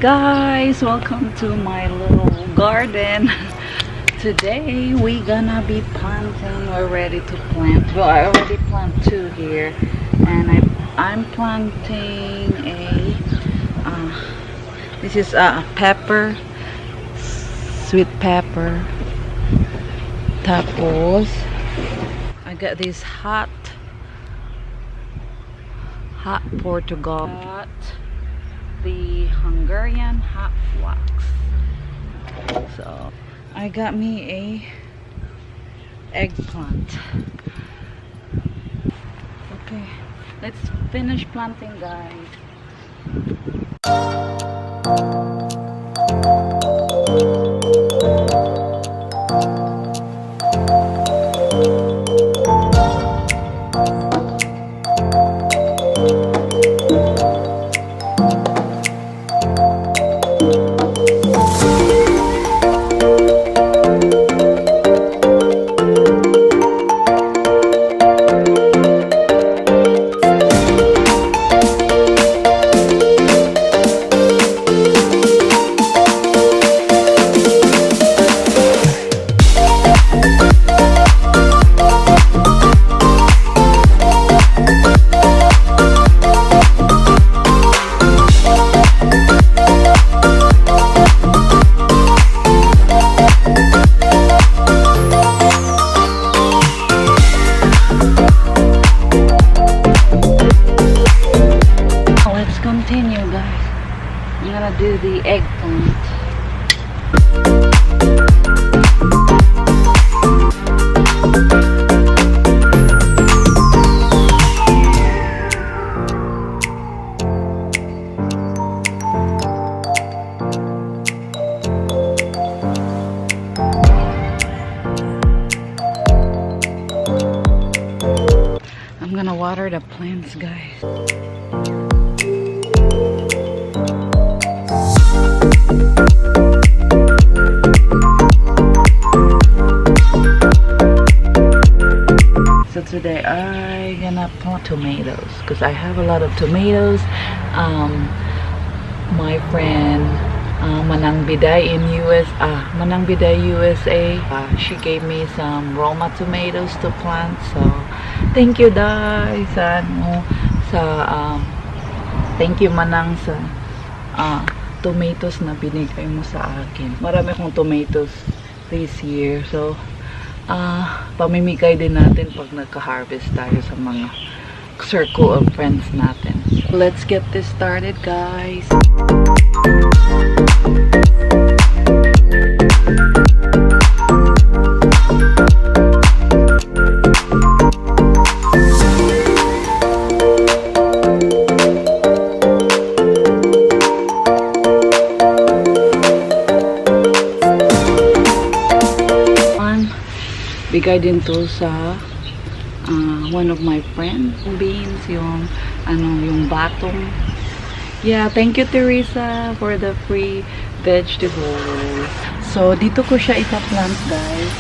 guys, welcome to my little garden. Today we gonna be planting. We're ready to plant. Well, I already planted two here, and I'm planting a this is a pepper, sweet pepper. Tapos I got this hot Portugal. Got the Hungarian hot wax. So I got me a eggplant. Okay, let's finish planting, guys. Continue, guys. I'm gonna do the eggplant. I'm gonna water the plants, guys. So today I gonna plant tomatoes because I have a lot of tomatoes. My friend Manang Biday in Manang Biday USA, she gave me some Roma tomatoes to plant. So thank you, Day, thank you, Manang, sa tomatoes na binigay mo sa akin. Marami akong tomatoes this year. So pamimigay din natin pag nagka-harvest tayo sa mga circle of friends natin. Let's get this started, guys. Bigay din to sa one of my friends. Beans, yung batong. Yeah, thank you, Teresa, for the free vegetables. So dito ko siya ipaplant, guys.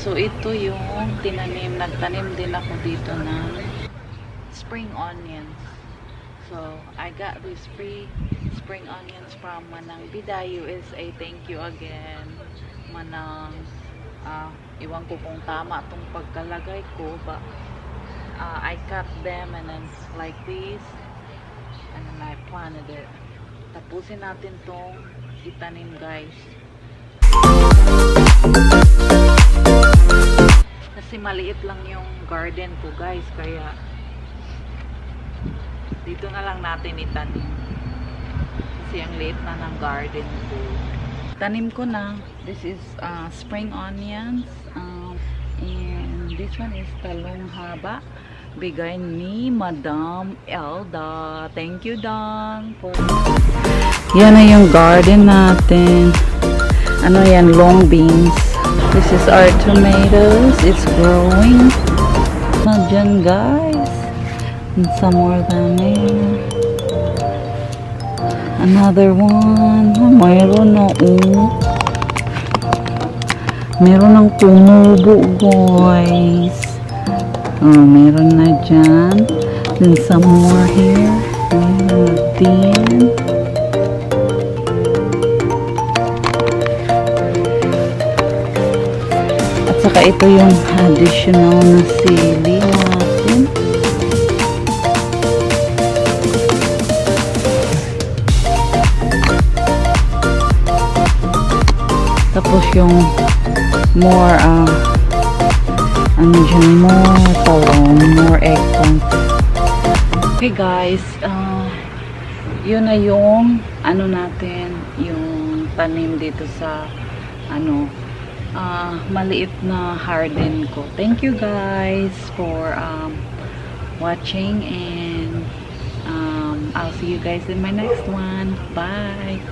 So ito yung nagtanim din ako dito ng spring onions. So I got these free spring onions from Manang Biday USA. Thank you again, Manang. Iwan ko kung tama itong pagkalagay ko, but I cut them and then like this, and then I planted it. Tapusin natin tong itanim, guys. Kasi maliit lang yung garden ko, guys, kaya dito na lang natin itanim kasi ang liit na ng garden ko. Tanim ko na. This is spring onions, and this one is talong haba. bigay ni Madam Elda. Thank you, Dang. Yan na yung garden natin. Ano yan? Long beans. This is our tomatoes. It's growing. Na dyan, guys. And some more than there. Another one. Oh, mayroon na, meron ng tumubo, guys. Oh, meron na dyan. Then some more here. Meron na din. At saka ito yung additional na sili natin. Tapos yung more ano dyan, more talong, more eggplant. Okay guys, yun na yung ano natin, yung tanim dito sa ano, maliit na garden ko. Thank you guys for watching, and I'll see you guys in my next one. Bye.